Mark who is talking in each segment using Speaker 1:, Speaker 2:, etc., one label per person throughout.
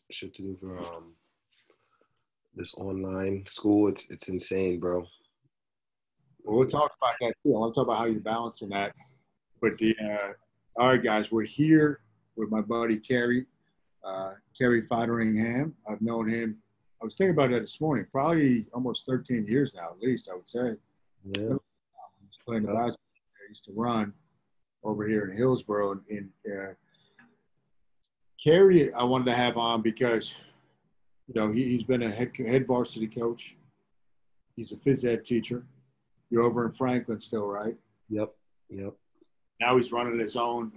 Speaker 1: shit to do for this online school. It's insane, bro.
Speaker 2: Well, we'll talk about that too. I want to talk about how you're balancing that. But all right, guys, we're here with my buddy Kerri Foderingham. I've known him. I was thinking about that this morning. Probably almost 13 years now, at least I would say.
Speaker 1: Yeah.
Speaker 2: I was playing the basketball. I used to run over here in Hillsborough. And Kerri, I wanted to have on because he's been a head varsity coach. He's a phys ed teacher. You're over in Franklin still, right?
Speaker 1: Yep. Yep.
Speaker 2: Now he's running his own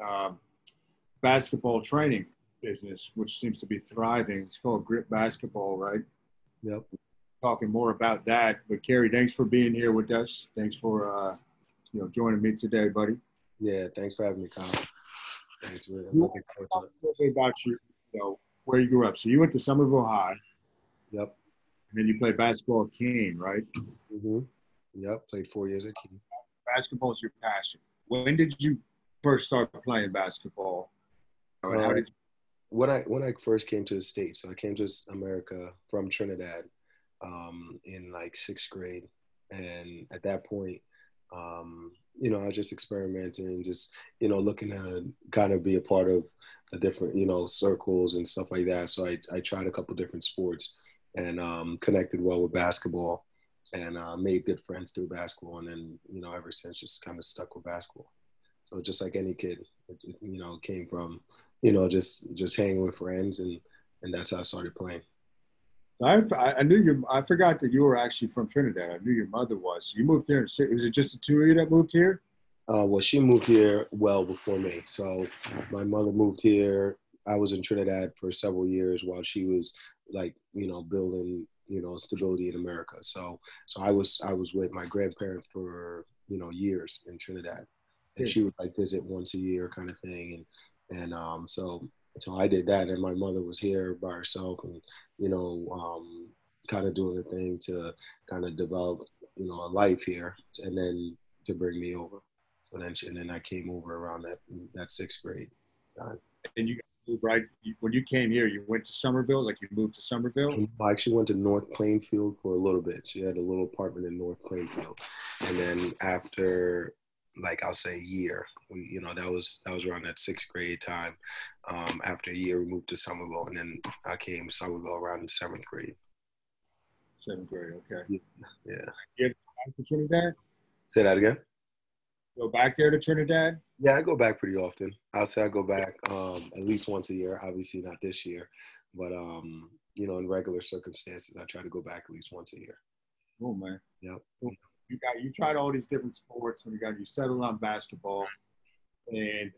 Speaker 2: basketball training business, which seems to be thriving. It's called Grit Basketball, right?
Speaker 1: Yep.
Speaker 2: Talking more about that. But Kerri, thanks for being here with us. Thanks for joining me today, buddy.
Speaker 1: Yeah, thanks for having me, Kyle. Thanks for
Speaker 2: talk a little bit about where you grew up. So you went to Somerville High.
Speaker 1: Yep.
Speaker 2: And then you played basketball at Keene, right?
Speaker 1: Mm-hmm. Yep. Played 4 years at Keene.
Speaker 2: Basketball is your passion. When did you first start playing basketball? How did you?
Speaker 1: When I first came to the States, so I came to America from Trinidad in like 6th grade. And at that point, I was just experimenting, just, looking to kind of be a part of the different, circles and stuff like that. So I tried a couple different sports and connected well with basketball and made good friends through basketball. And then, ever since just kind of stuck with basketball. So just like any kid, it came from, just hanging with friends and that's how I started playing.
Speaker 2: I knew you. I forgot that you were actually from Trinidad. I knew your mother was. So you moved here. Was it just the two of you that moved here?
Speaker 1: Well, she moved here well before me. So my mother moved here. I was in Trinidad for several years while she was like, building, stability in America. So I was with my grandparents for, years in Trinidad, and she would like visit once a year kind of thing. So I did that, and my mother was here by herself, and kind of doing the thing to kind of develop, a life here, and then to bring me over. So then I came over around that 6th grade time.
Speaker 2: And you moved, right? When you came here, you went to Somerville, like you moved to Somerville?
Speaker 1: I actually went to North Plainfield for a little bit. She had a little apartment in North Plainfield. And then after, like, I'll say a year, that was around that 6th grade time. After a year, we moved to Somerville. And then I came to Somerville around the 7th grade.
Speaker 2: 7th grade, okay.
Speaker 1: Yeah.
Speaker 2: You ever go back to Trinidad?
Speaker 1: Say that again?
Speaker 2: Go back there to Trinidad?
Speaker 1: Yeah, I go back pretty often. I'll say I go back at least once a year. Obviously not this year, but in regular circumstances, I try to go back at least once a year.
Speaker 2: Oh man.
Speaker 1: Yep.
Speaker 2: You tried all these different sports when you settled on basketball, and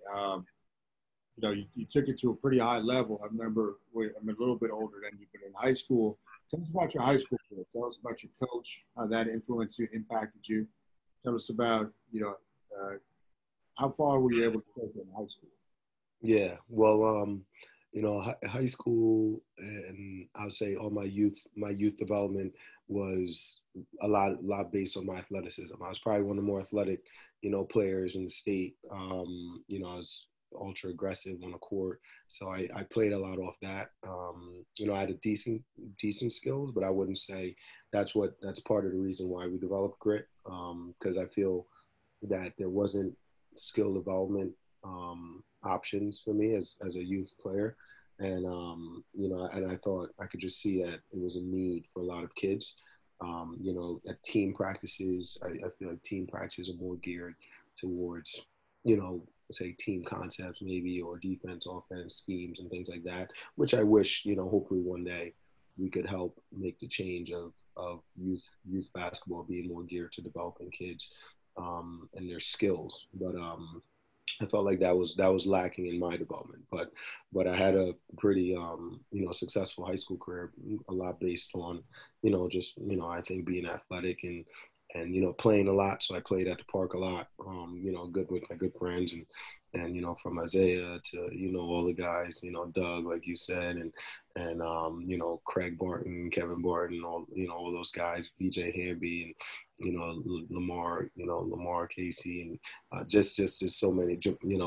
Speaker 2: you took it to a pretty high level. I remember I'm a little bit older than you, but in high school. Tell us about your high school career. Tell us about your coach, how that influenced you, impacted you. Tell us about how far were you able to take in high school?
Speaker 1: Yeah, well, high school, and I'll say all my youth development was a lot based on my athleticism. I was probably one of the more athletic, players in the state. I was ultra aggressive on the court, so I played a lot off that. I had a decent skills, but I wouldn't say that's part of the reason why we developed grit, because I feel that there wasn't skill development options for me as a youth player. And, and I thought I could just see that it was a need for a lot of kids. At team practices, I feel like team practices are more geared towards, say team concepts maybe, or defense, offense, schemes and things like that, which I wish, hopefully one day we could help make the change of youth basketball being more geared to developing kids and their skills. But I felt like that was lacking in my development. But I had a pretty successful high school career, a lot based on just I think being athletic and playing a lot. So I played at the park a lot. Good with my good friends and from Isaiah to all the guys, Doug, like you said, and Craig Barton, Kevin Barton, all those guys, BJ Hamby, and Lamar Casey, and just so many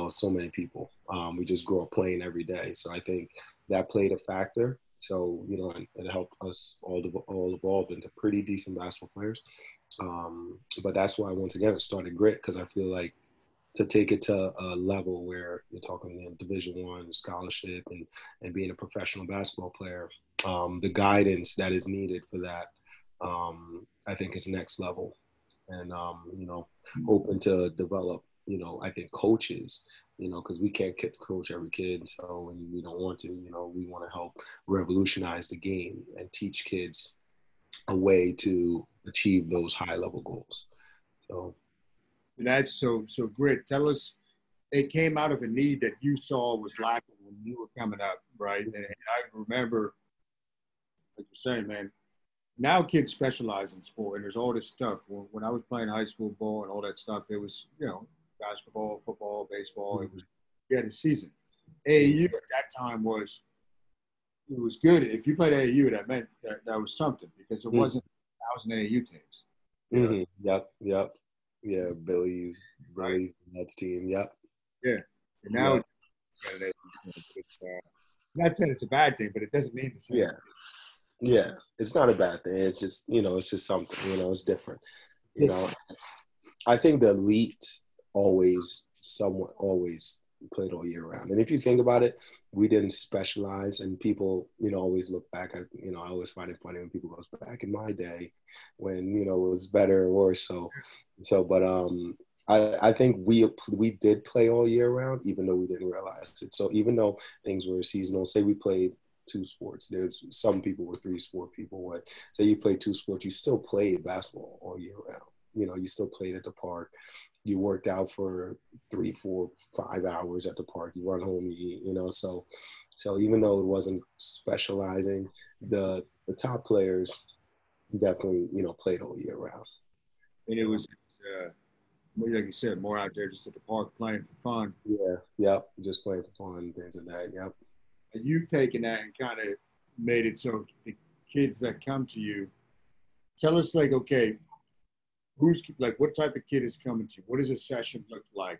Speaker 1: so many people. We just grew up playing every day. So I think that played a factor. So, you know, and it helped us all evolve into pretty decent basketball players. But that's why, once again, it started grit, because I feel like to take it to a level where you're talking, you know, Division I scholarship and being a professional basketball player, the guidance that is needed for that, I think is next level. And, you know, hoping to develop, you know, I think coaches, you know, because we can't coach every kid. So, and we don't want to, you know, we want to help revolutionize the game and teach kids a way to achieve those high level goals. So
Speaker 2: That's so great. Tell us, it came out of a need that you saw was lacking when you were coming up, right? And I remember, like you're saying, man, now kids specialize in sport, and there's all this stuff. When I was playing high school ball and all that stuff, it was, you know, basketball, football, baseball. It was, we had a season. AAU at that time was, it was good. If you played AAU, that meant that was something, because it wasn't 1,000 AAU teams. You know?
Speaker 1: Yep. Yeah, Billy's Nets team. Yep.
Speaker 2: Yeah. And now,
Speaker 1: Yep.
Speaker 2: not saying it's a bad thing, but it doesn't mean the same.
Speaker 1: Yeah. It's not a bad thing. It's just, you know, it's just something, you know, it's different. You know, I think the elite somewhat always played all year round. And if you think about it, we didn't specialize, and people, you know, always look back at, you know, I always find it funny when people go back in my day when, you know, it was better or worse. But I think we did play all year round, even though we didn't realize it. So even though things were seasonal, say we played 2 sports. There's some people were 3-sport people. What say you play 2 sports, you still played basketball all year round. You know, you still played at the park. You worked out for 3, 4, 5 hours at the park. You run home, you eat. You know, so even though it wasn't specializing, the top players definitely, you know, played all year round.
Speaker 2: And it was, like you said, more out there just at the park playing for fun.
Speaker 1: Yeah, yep, just playing for fun, things like that. Yep.
Speaker 2: And you've taken that and kind of made it so the kids that come to you, tell us, like, okay, who's, like, what type of kid is coming to you? What does a session look like?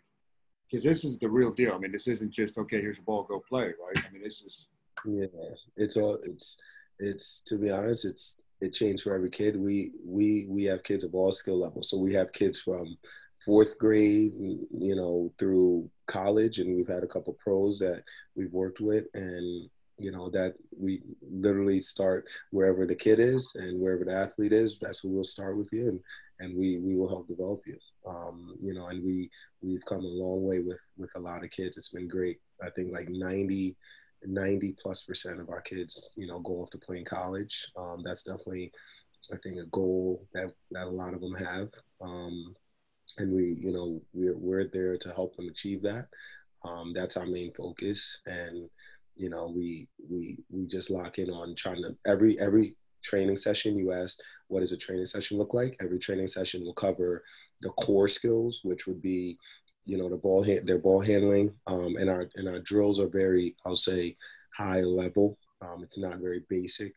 Speaker 2: Because this is the real deal. I mean, this isn't just, okay, here's a ball, go play, right? I mean, this is.
Speaker 1: Yeah, it's to be honest, it changed for every kid. We have kids of all skill levels. So we have kids from 4th grade, you know, through college, and we've had a couple pros that we've worked with, and you know that we literally start wherever the kid is and wherever the athlete is. That's where we'll start with you, and we will help develop you. You know, and we've come a long way with a lot of kids. It's been great. I think like 90+% of our kids, you know, go off to play in college. That's definitely, I think, a goal that a lot of them have. And we, you know, we're there to help them achieve that. That's our main focus. And, you know, we just lock in on trying to, every training session, you asked, what does a training session look like? Every training session will cover the core skills, which would be, you know, their ball handling, and our drills are very, I'll say, high level. It's not very basic,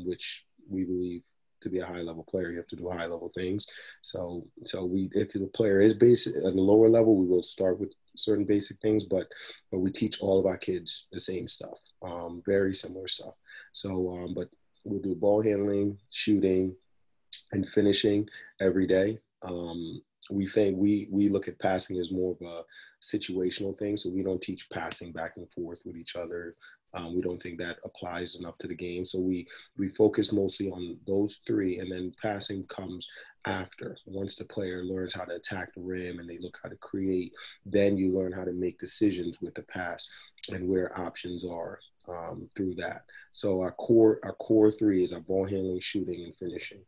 Speaker 1: which we believe to be a high level player, you have to do high level things. So if the player is basic at the lower level, we will start with certain basic things, but we teach all of our kids the same stuff, very similar stuff. So, but we'll do ball handling, shooting, and finishing every day. We think we look at passing as more of a situational thing, so we don't teach passing back and forth with each other. We don't think that applies enough to the game, so we focus mostly on those 3, and then passing comes after. Once the player learns how to attack the rim and they look how to create, then you learn how to make decisions with the pass and where options are, through that. So our core 3 is our ball handling, shooting, and finishing.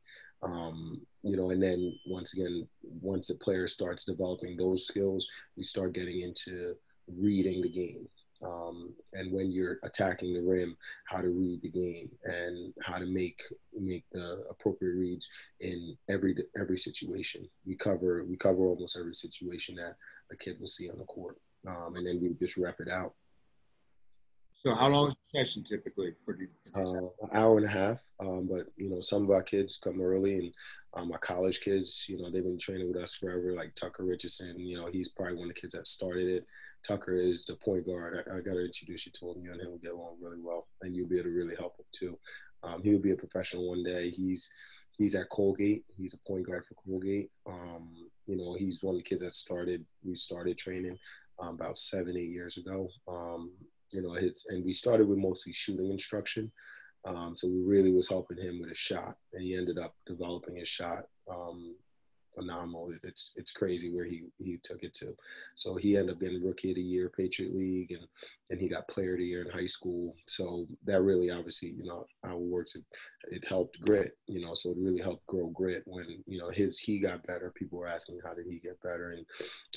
Speaker 1: You know, and then once the player starts developing those skills, we start getting into reading the game. And when you're attacking the rim, how to read the game and how to make the appropriate reads in every situation. We cover almost every situation that a kid will see on the court, and then we just rep it out.
Speaker 2: So how long is the session typically for these?
Speaker 1: An hour and a half. But you know, some of our kids come early, and our college kids, you know, they've been training with us forever. Like Tucker Richardson, you know, he's probably one of the kids that started it. Tucker is the point guard. I got to introduce you to him. You and him will get along really well, and you'll be able to really help him too. He'll be a professional one day. He's at Colgate. He's a point guard for Colgate. You know, he's one of the kids that we started training about 7, 8 years ago. You know, and we started with mostly shooting instruction. So we really was helping him with his shot, and he ended up developing his shot. Phenomenal. It's crazy where he took it to. So he ended up getting Rookie of the Year, Patriot League, and he got Player of the Year in high school. So that really, obviously, you know, how it works. It helped grit, you know. So it really helped grow grit when, you know, he got better. People were asking how did he get better, and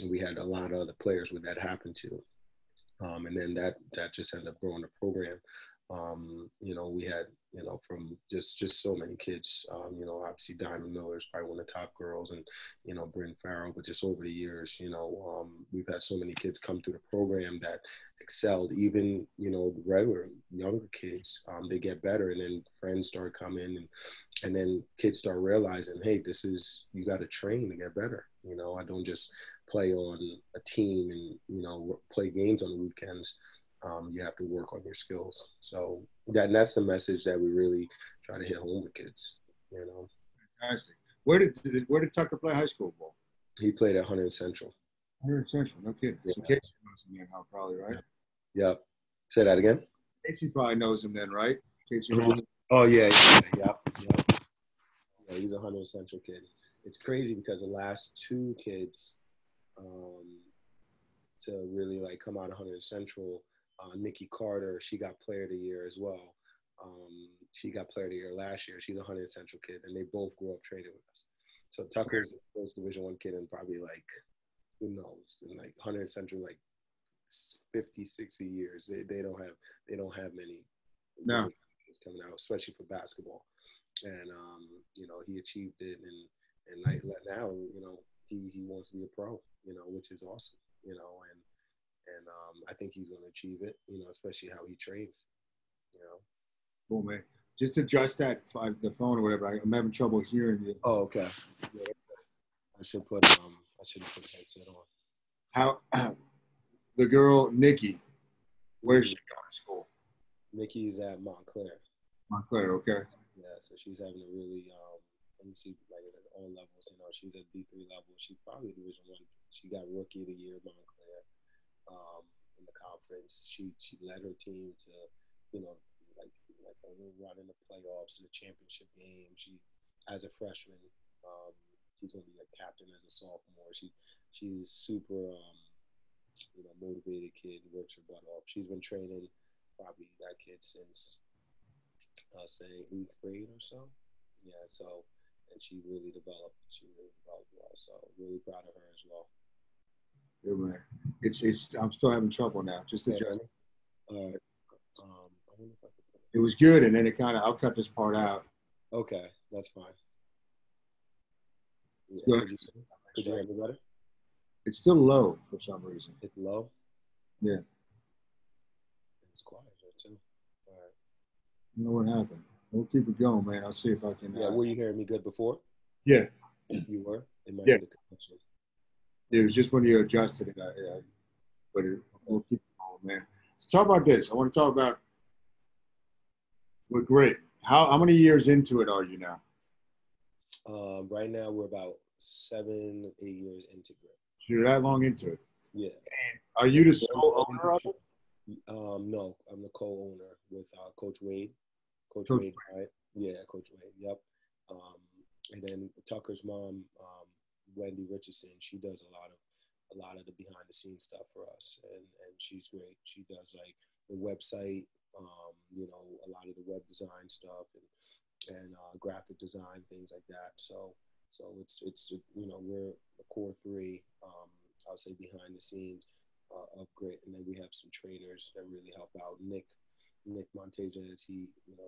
Speaker 1: we had a lot of other players where that happened to. And then that just ended up growing the program. You know, we had, you know, from just so many kids, you know, obviously Diamond Miller is probably one of the top girls, and, you know, Bryn Farrell, but just over the years, you know, we've had so many kids come through the program that excelled. Even, you know, regular younger kids, they get better, and then friends start coming, and then kids start realizing, hey, you got to train to get better. You know, I don't just play on a team and, you know, play games on the weekends. You have to work on your skills. So that's the message that we really try to hit home with kids, you know.
Speaker 2: Fantastic. Where did Tucker play high school ball?
Speaker 1: He played at Hunterdon Central.
Speaker 2: Hunterdon Central, no kidding.
Speaker 1: Yeah.
Speaker 2: So Casey knows him then, probably, right?
Speaker 1: Yep. Say that again.
Speaker 2: Casey probably knows him then, right? Casey.
Speaker 1: Oh yeah. Yep. Yeah, he's a Hunterdon Central kid. It's crazy because the last two kids to really like come out of Hunterdon Central. Nikki Carter, she got Player of the Year as well. She got Player of the Year last year. She's a Hunterdon Central kid, and they both grew up training with us. So Tucker's the first Division I kid in probably like, who knows, in like Hunterdon Central, like 50, 60 years. They don't have many coming out, especially for basketball. And you know, he achieved it, and like now, you know, he wants to be a pro, you know, which is awesome, you know, and I think he's going to achieve it, you know, especially how he trains, you know.
Speaker 2: Cool, man. Just adjust the phone or whatever. I'm having trouble hearing you.
Speaker 1: Oh, okay. Yeah, I should put a headset on.
Speaker 2: How the girl Nikki, where's she going to school?
Speaker 1: Nikki's at Montclair.
Speaker 2: Montclair, okay.
Speaker 1: Yeah, so she's having a really let me see, like at all levels, you know, she's at D3 level. She's probably Division I. She got Rookie of the Year Montclair. In the conference, she led her team to, you know, like a little run in the playoffs, the championship game. She, as a freshman, she's going to be a captain as a sophomore. She's super, you know, motivated kid, works her butt off. She's been training probably that kid since say 8th grade or so. Yeah, so, and she really developed well. So really proud of her as well.
Speaker 2: Good, man. I'm still having trouble now. Just adjust. It was good, and then I'll cut this part out.
Speaker 1: Okay, that's fine.
Speaker 2: Yeah,
Speaker 1: could you hear me better?
Speaker 2: It's still low for some reason.
Speaker 1: It's low?
Speaker 2: Yeah. It's
Speaker 1: quiet there too. All right.
Speaker 2: I don't know what happened. We'll keep it going, man. I'll see if I can.
Speaker 1: Yeah, were you hearing me good before?
Speaker 2: Yeah.
Speaker 1: You were? It might
Speaker 2: be
Speaker 1: the connection.
Speaker 2: It was just when you adjusted it. We'll keep it going, man. So talk about this. I want to talk about with grit. How many years into it are you now?
Speaker 1: Right now we're about 7, 8 years into grit.
Speaker 2: So you're that long into it?
Speaker 1: Yeah.
Speaker 2: And are you the sole owner of it?
Speaker 1: No, I'm the co-owner with Coach Wade. Coach Wade, right? Yeah, Coach Wade. Yep. And then Tucker's mom, Wendy Richardson, she does a lot of the behind the scenes stuff for us, and she's great. She does like the website, you know, a lot of the web design stuff and graphic design, things like that. So it's you know, we're the core three, I would say, behind the scenes of grit, and then we have some trainers that really help out. Nick Monteja,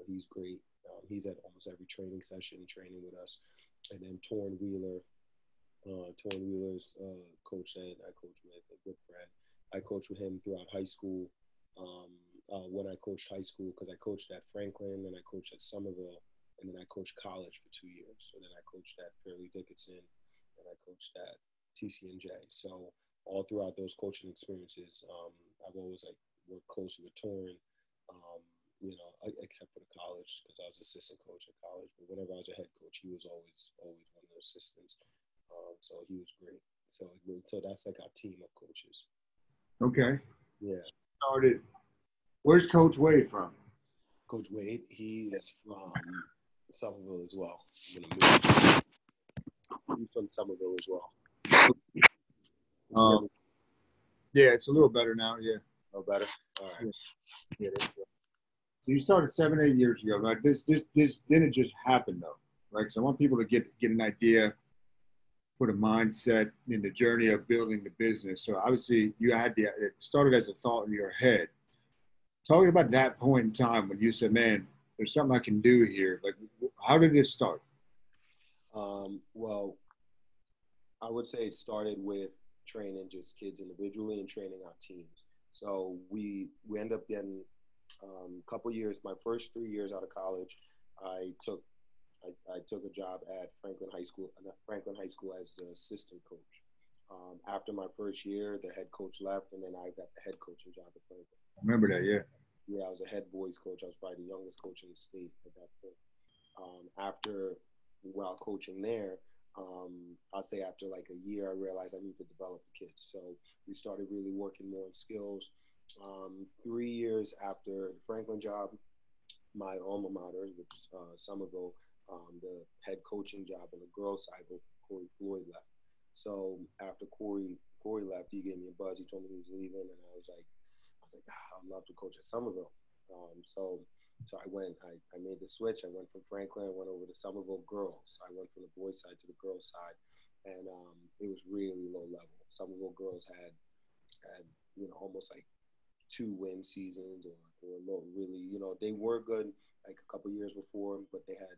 Speaker 1: he's great. He's at almost every training session, training with us. And then Torn Wheeler's coach that I coach with, a good friend. I coached with him throughout high school. When I coached high school, because I coached at Franklin, and I coached at Somerville, and then I coached college for 2 years. So then I coached at Fairleigh Dickinson, and I coached at TCNJ. So all throughout those coaching experiences, I've always like worked closely with Torrin, you know, except for the college because I was assistant coach at college. But whenever I was a head coach, he was always one of the assistants. So he was great. So that's like our team of coaches.
Speaker 2: Okay.
Speaker 1: Yeah.
Speaker 2: Started. Where's Coach Wade from?
Speaker 1: Coach Wade, he is from Somerville as well. He's from Somerville as well.
Speaker 2: Yeah, it's a little better now. Yeah.
Speaker 1: A little better. All right.
Speaker 2: Yeah. So you started 7-8 years ago, right? This didn't just happen though, right? So I want people to get an idea for the mindset in the journey of building the business. So obviously you had it started as a thought in your head. Talk about that point in time when you said, man, there's something I can do here. Like, how did this start?
Speaker 1: Well, I would say it started with training just kids individually and training our teams. So we end up getting a couple years, my first 3 years out of college, I took a job at Franklin High School as the assistant coach. After my first year, the head coach left, and then I got the head coaching job at Franklin.
Speaker 2: I remember that, yeah.
Speaker 1: Yeah, I was a head boys coach. I was probably the youngest coach in the state at that point. While coaching there, I'll say after like a year, I realized I need to develop the kids. So we started really working more on skills. 3 years after the Franklin job, my alma mater, which is Somerville, the head coaching job on the girls' side, Corey Floyd left. So after Corey left, he gave me a buzz. He told me he was leaving, and I was like, I'd love to coach at Somerville. So I went. I made the switch. I went from Franklin. I went over to Somerville girls. I went from the boys' side to the girls' side, and it was really low level. Somerville girls had almost like 2-win seasons or low. Really, they were good like a couple years before, but they had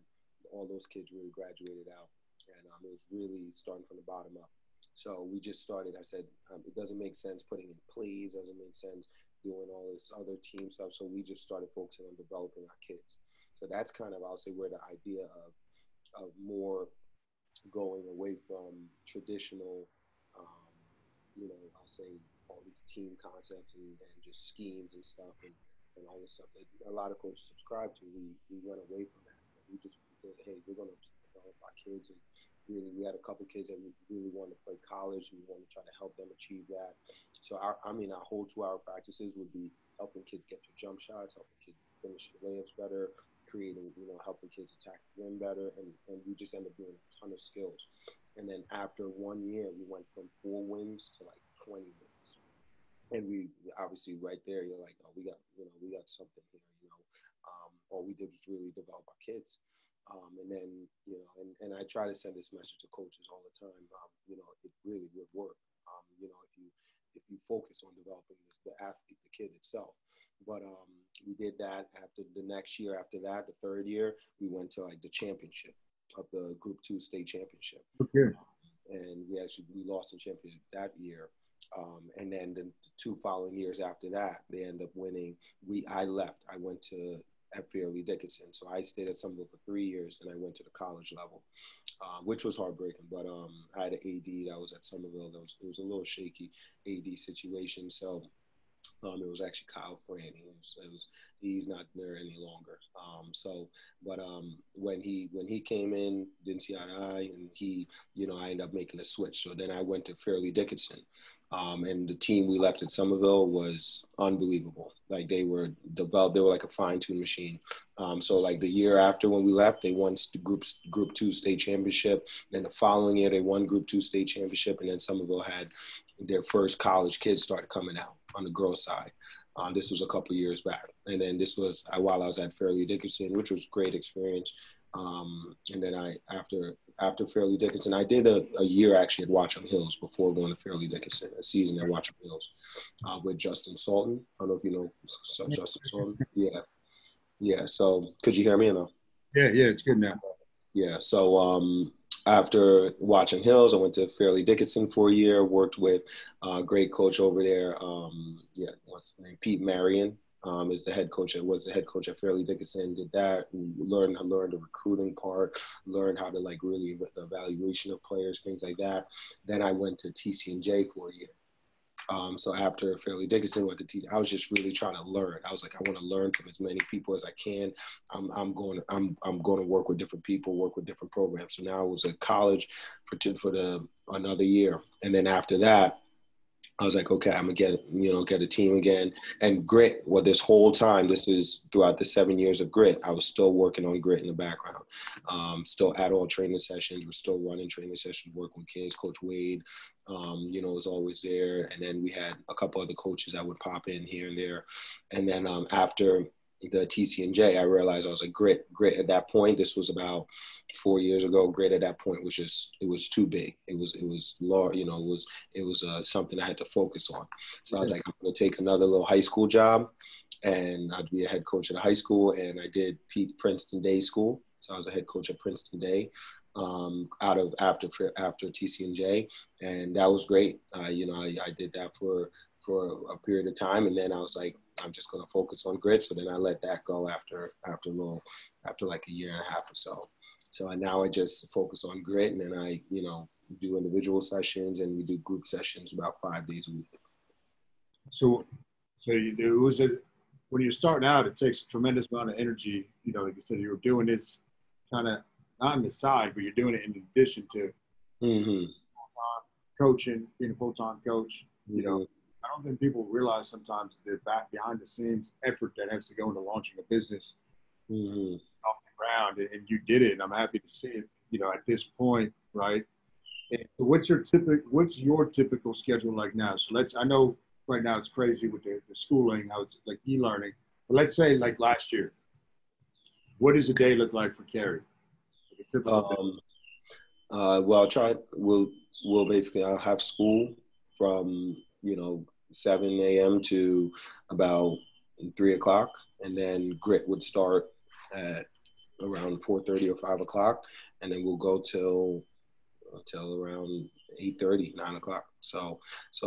Speaker 1: all those kids really graduated out, and it was really starting from the bottom up. So we just started. I said it doesn't make sense putting in plays. Doesn't make sense doing all this other team stuff. So we just started focusing on developing our kids. So that's kind of, I'll say, where the idea of more going away from traditional, I'll say all these team concepts and just schemes and stuff and all this stuff that a lot of coaches subscribe to. We went away from that. We just said, hey, we're going to develop our kids. And really, we had a couple kids that we really wanted to play college. We wanted to try to help them achieve that. So our whole 2-hour practices would be helping kids get their jump shots, helping kids finish their layups better, creating, helping kids attack the rim better, and we just ended up doing a ton of skills. And then after 1 year, we went from 4 wins to like 20 wins. And we obviously right there, you're like, oh, we got something here. All we did was really develop our kids. And then, and I try to send this message to coaches all the time. It really would work. If you focus on developing the athlete, the kid itself. But we did that after the next year. After that, the third year, we went to like the championship of the Group 2 state championship.
Speaker 2: Okay.
Speaker 1: And we lost in championship that year. And then the 2 following years after that, they end up winning. I left. I went at Fairleigh Dickinson. So I stayed at Somerville for 3 years, and I went to the college level, which was heartbreaking. But I had an AD that was at Somerville. It was a little shaky AD situation. So it was actually Kyle Fran. He's not there any longer. When he came in, didn't see eye to eye, and I ended up making a switch. So then I went to Fairleigh Dickinson. And the team we left at Somerville was unbelievable. Like they were developed, they were like a fine-tuned machine. So like the year after when we left, they won the Group 2 state championship. Then the following year, they won Group 2 state championship. And then Somerville had their first college kids started coming out on the girls' side. This was a couple years back. And then this was while I was at Fairleigh Dickinson, which was a great experience. And then after Fairleigh Dickinson, I did a year actually at Watchung Hills before going to Fairleigh Dickinson, a season at Watchung Hills with Justin Salton. I don't know if you know Justin Salton. Yeah. So could you hear me or no?
Speaker 2: Yeah, it's good now.
Speaker 1: Yeah. So after Watchung Hills, I went to Fairleigh Dickinson for a year, worked with a great coach over there. What's his name? Pete Marion. Was the head coach at Fairleigh Dickinson. Did that, learned the recruiting part, learned how to like really the evaluation of players, things like that. Then I went to TC&J for a year. So after Fairleigh Dickinson went to teach, I was just really trying to learn. I was like, I want to learn from as many people as I can. I'm going to work with different people, work with different programs. So now I was at college for another year, and then after that, I was like, okay, I'm gonna get a team again. And grit, well, this whole time, this is throughout the 7 years of grit, I was still working on grit in the background. Still at all training sessions, we're still running training sessions, working with kids. Coach Wade, was always there. And then we had a couple other coaches that would pop in here and there. And then after the TC&J, I realized I was like, grit at that point, this was about 4 years ago. Grit at that point was it was too big. It was large, it was something I had to focus on. So I was like, I'm going to take another little high school job, and I'd be a head coach at a high school. And I did Princeton Day School. So I was a head coach at Princeton Day after TC&J, and that was great. I did that for a period of time, and then I was like, I'm just going to focus on grit. So then I let that go after like a year and a half or so. So now I just focus on grit, and then I, do individual sessions, and we do group sessions about 5 days a week.
Speaker 2: So when you're starting out, it takes a tremendous amount of energy. Like you said, you're doing this kind of not on the side, but you're doing it in addition to full-time coaching, being a full-time coach. I don't think people realize sometimes the behind the scenes effort that has to go into launching a business off the ground, and you did it, and I'm happy to see it. At this point, right? And so what's your typical schedule like now? So I know right now it's crazy with the schooling, how it's like e-learning. But let's say like last year, what does a day look like for Kerri? Like a typical day.
Speaker 1: Well, I'll have school from 7 a.m. to about 3 o'clock, and then grit would start at around 4:30 or 5 o'clock, and then we'll go till around 8:30, 9 o'clock. So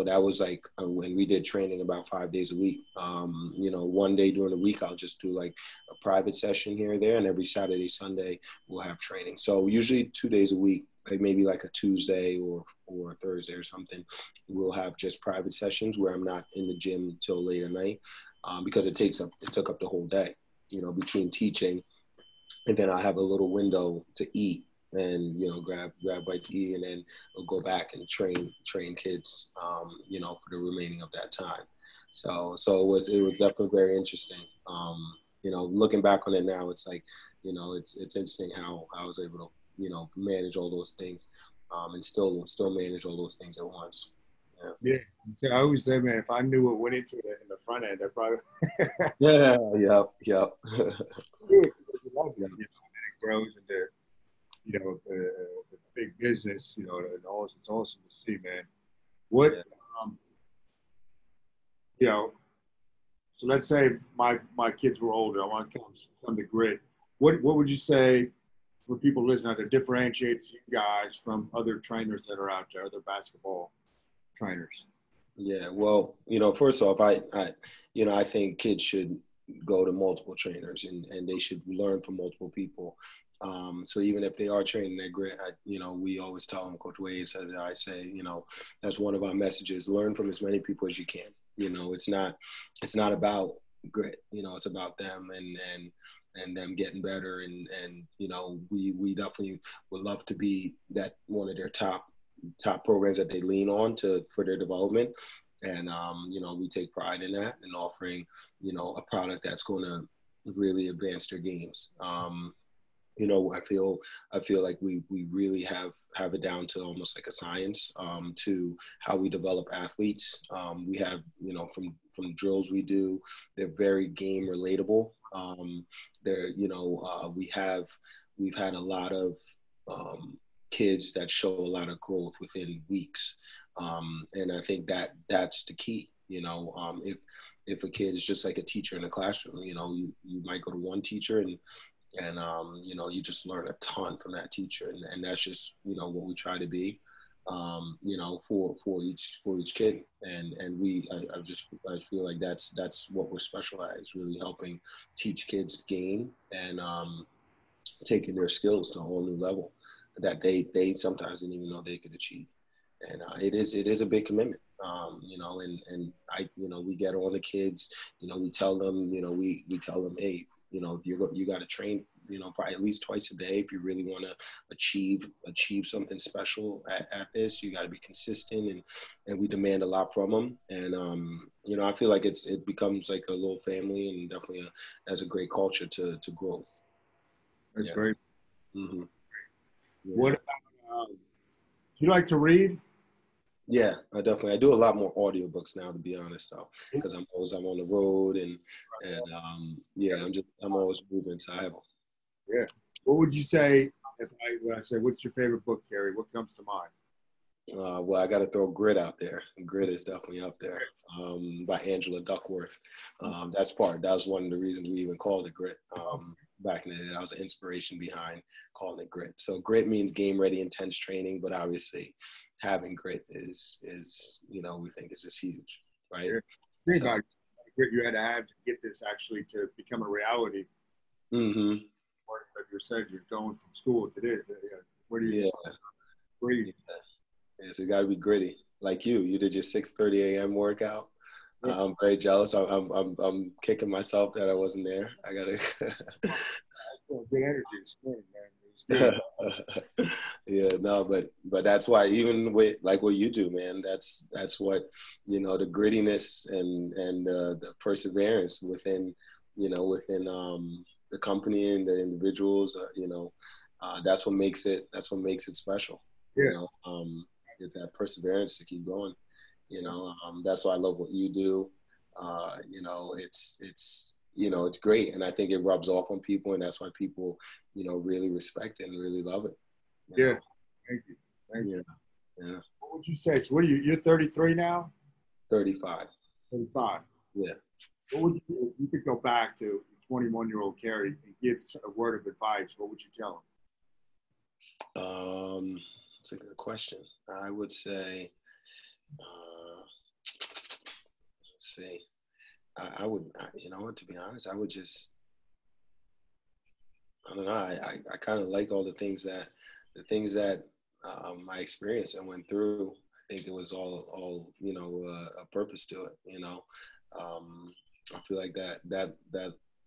Speaker 1: that was like when we did training about 5 days a week. One day during the week, I'll just do like a private session here or there, and every Saturday, Sunday, we'll have training. So usually 2 days a week, like maybe like a Tuesday or a Thursday or something, we'll have just private sessions where I'm not in the gym till late at night, because it took up the whole day, between teaching, and then I have a little window to eat and grab bite to eat, and then we'll go back and train kids for the remaining of that time. So it was definitely very interesting. Looking back on it now, it's like it's interesting how I was able to manage all those things, and still manage all those things at once.
Speaker 2: Yeah. So I always say, man, if I knew what went into it in the front end, I probably
Speaker 1: Yep.
Speaker 2: It grows into the big business, and it's awesome to see, man. What so let's say my kids were older, I want to come to grit. What would you say for people listening that differentiates you guys from other trainers that are out there, other basketball trainers?
Speaker 1: Yeah, well, first off, I think kids should go to multiple trainers, and they should learn from multiple people. So even if they are training at grit, we always tell them, Coach Wade says, I say, that's one of our messages: learn from as many people as you can. It's not about grit. It's about them and them getting better. And we definitely would love to be that one of their top programs that they lean on for their development. And, we take pride in that and offering, a product that's going to really advance their games. I feel like we really have it down to almost like a science, to how we develop athletes. We have, from drills we do, they're very game relatable. We've had a lot of kids that show a lot of growth within weeks. And I think that's the key. If a kid is just like a teacher in a classroom, you might go to one teacher and you just learn a ton from that teacher, and that's just what we try to be, for each kid, and I feel like that's what we're special at, is really helping teach kids the game and taking their skills to a whole new level that they sometimes didn't even know they could achieve. And it is a big commitment. You know, and I, you know, we get on the kids, you know, we tell them, you know, we tell them, hey, you know, you got to train, you know, probably at least twice a day if you really want to achieve something special at this. You got to be consistent, and we demand a lot from them. And you know, I feel like it becomes like a little family, and definitely has a great culture to growth.
Speaker 2: That's great.
Speaker 1: Mm-hmm. Yeah.
Speaker 2: What about, do you like to read?
Speaker 1: Yeah, I do a lot more audiobooks now, to be honest, though, because I'm on the road, and yeah, I'm always moving. So I have.
Speaker 2: Yeah. What would you say when I say what's your favorite book, Kerri? What comes to mind?
Speaker 1: Well, I got to throw Grit out there. Grit is definitely up there, by Angela Duckworth. That was one of the reasons we even called it Grit. Back in the day, that was an inspiration behind calling it Grit. So Grit means game ready, intense training, but obviously having grit is you know, we think is just huge, right?
Speaker 2: Think about grit you had to have to get this actually to become a reality.
Speaker 1: Mm-hmm.
Speaker 2: Like you said, you're going from school to this. Where do you breathe?
Speaker 1: Yeah, so you got to be gritty. Like you did your 6:30 a.m. workout. Yeah. I'm very jealous. I'm kicking myself that I wasn't there. I gotta.
Speaker 2: Good energy this morning, man.
Speaker 1: Yeah, no, but that's why, even with like what you do, man, that's what, you know, the grittiness and the perseverance within, you know, within the company and the individuals, you know, that's what makes it special.
Speaker 2: Yeah.
Speaker 1: You know, it's that perseverance to keep going. You know, that's why I love what you do. You know, it's you know, it's great, and I think it rubs off on people, and that's why people, you know, really respect it and really love it.
Speaker 2: Yeah, thank you. Thank you.
Speaker 1: Yeah.
Speaker 2: What would you say? So, what are you? You're 33 now.
Speaker 1: 35.
Speaker 2: 35.
Speaker 1: Yeah.
Speaker 2: What would you, if you could go back to 21-year-old Kerri and give a word of advice? What would you tell
Speaker 1: him? That's a good question. I would say, let's see. I would, you know, to be honest, I would just, I don't know. I kind of like all the things that I experienced and went through. I think it was all you know, a purpose to it. You know, I feel like that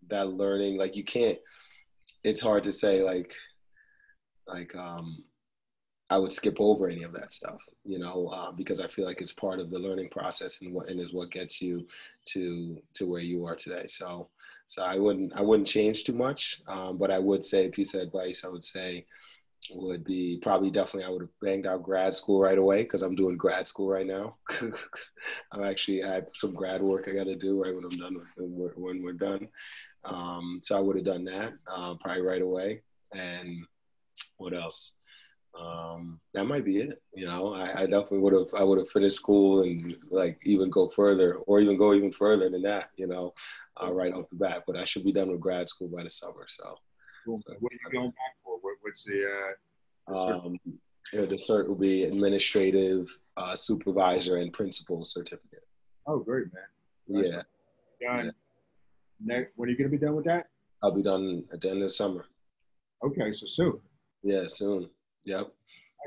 Speaker 1: learning, like you can't. It's hard to say like I would skip over any of that stuff, you know, because I feel like it's part of the learning process, and is what gets you to where you are today. So I wouldn't change too much, but I would say a piece of advice I would say would be probably definitely I would have banged out grad school right away, because I'm doing grad school right now. I have some grad work I got to do right when I'm done when we're done. So I would have done that probably right away. And what else? That might be it. You know, I definitely would have finished school and like even go further, or even go even further than that, you know, right off the bat. But I should be done with grad school by the summer. So
Speaker 2: what are you going back for? What's the
Speaker 1: the cert will be administrative supervisor and principal certificate.
Speaker 2: Oh, great, man.
Speaker 1: That's
Speaker 2: done. Yeah. When are you going to be done with that?
Speaker 1: I'll be done at the end of the summer.
Speaker 2: Okay, so soon.
Speaker 1: Yeah, soon. Yep.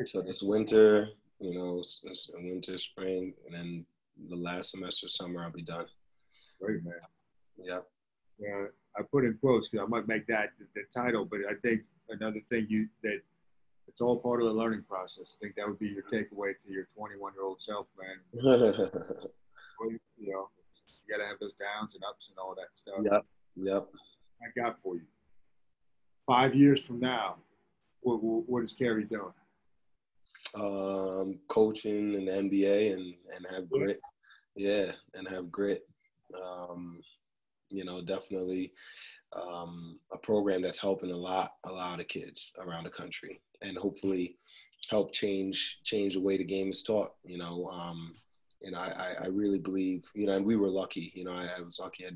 Speaker 1: So this winter, you know, it's winter, spring, and then the last semester, summer, I'll be done.
Speaker 2: Great, man.
Speaker 1: Yep.
Speaker 2: Yeah, I put in quotes because I might make that the title, but I think another thing that it's all part of the learning process. I think that would be your takeaway to your 21-year-old self, man. Well, you know, you got to have those downs and ups and all that stuff.
Speaker 1: Yep.
Speaker 2: I got for you. 5 years from now, what is Kerri doing?
Speaker 1: Coaching in the NBA and have grit. Yeah, and have grit. You know, definitely a program that's helping a lot of kids around the country, and hopefully help change the way the game is taught. You know, I really believe, you know, and we were lucky. You know, I was lucky. I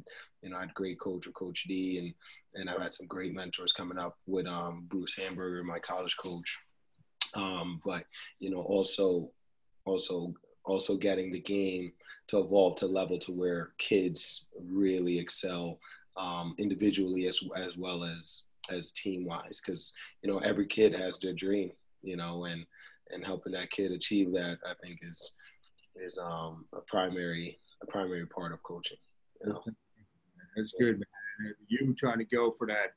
Speaker 1: had a great coach with Coach D, and I've had some great mentors coming up with Bruce Hamburger, my college coach. But you know, also getting the game to evolve to level to where kids really excel individually as well as team wise, because you know every kid has their dream, you know, and helping that kid achieve that, I think is a primary part of coaching. You know?
Speaker 2: That's good, man. And you trying to go for that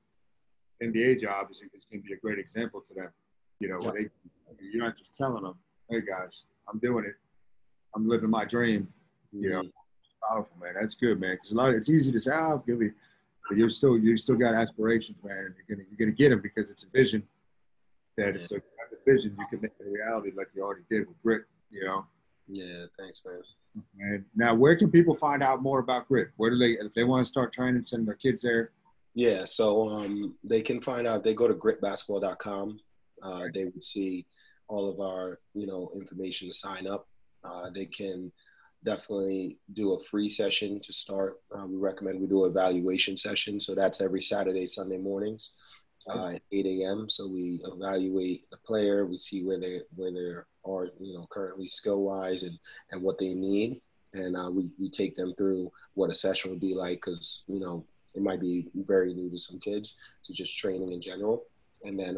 Speaker 2: NBA job is going to be a great example to them. You know,
Speaker 1: Yep.
Speaker 2: You're not just telling them, "Hey guys, I'm doing it. I'm living my dream." You know, powerful, man. That's good, man. Because it's easy to say, "Oh, I'll give you," but you still got aspirations, man. And you're gonna get them because it's a vision. That if you have the vision, you can make it a reality, like you already did with Grit. You know.
Speaker 1: Yeah, thanks, man.
Speaker 2: And now, where can people find out more about Grit? Where do they, if they want to start training, send their kids there?
Speaker 1: Yeah, so they can find out. They go to gritbasketball.com. They would see all of our, information to sign up. They can definitely do a free session to start. We recommend we do an evaluation session. So that's every Saturday, Sunday mornings at 8 a.m. So we evaluate the player. We see where they are, currently skill wise and what they need. And we take them through what a session would be like because, it might be very new to some kids to just training in general. And then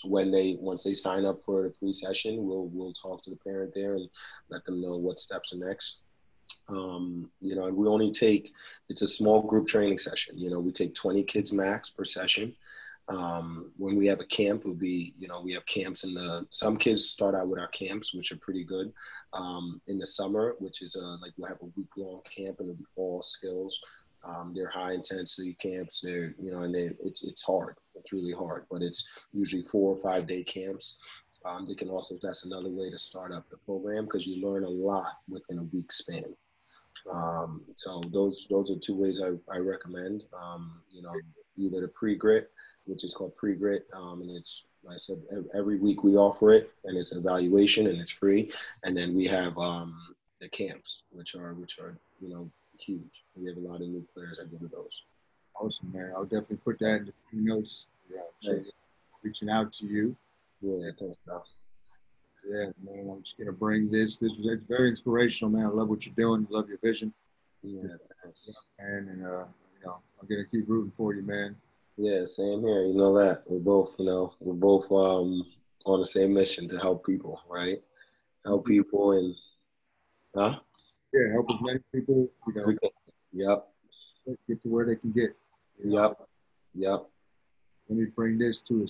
Speaker 1: once they sign up for the free session, we'll talk to the parent there and let them know what steps are next. And we only it's a small group training session. We take 20 kids max per session. When we have a camp, it'll be, we have camps some kids start out with our camps, which are pretty good. In the summer, which is we'll have a week-long camp and it'll be all skills. They're high intensity camps. It's hard. It's really hard, but it's usually 4 or 5 day camps. That's another way to start up the program because you learn a lot within a week span. So those are 2 ways I recommend. Either the pre-grit, which is called pre-grit, and it's, like I said, every week we offer it, and it's an evaluation and it's free. And then we have the camps, which are huge. We have a lot of new players that go to those.
Speaker 2: Awesome, man. I'll definitely put that in the notes. Yeah, so reaching out to you.
Speaker 1: Yeah, thanks, Doc.
Speaker 2: Yeah, man. I'm just gonna bring this. It's very inspirational, man. I love what you're doing. I love your vision.
Speaker 1: Yeah, thanks.
Speaker 2: And I'm gonna keep rooting for you, man.
Speaker 1: Yeah, same here. You know that we're both on the same mission to help people, right? Help people and huh?
Speaker 2: Yeah, help as many people,
Speaker 1: Yep.
Speaker 2: get to where they can get.
Speaker 1: Yep. Yep.
Speaker 2: Let me bring this to a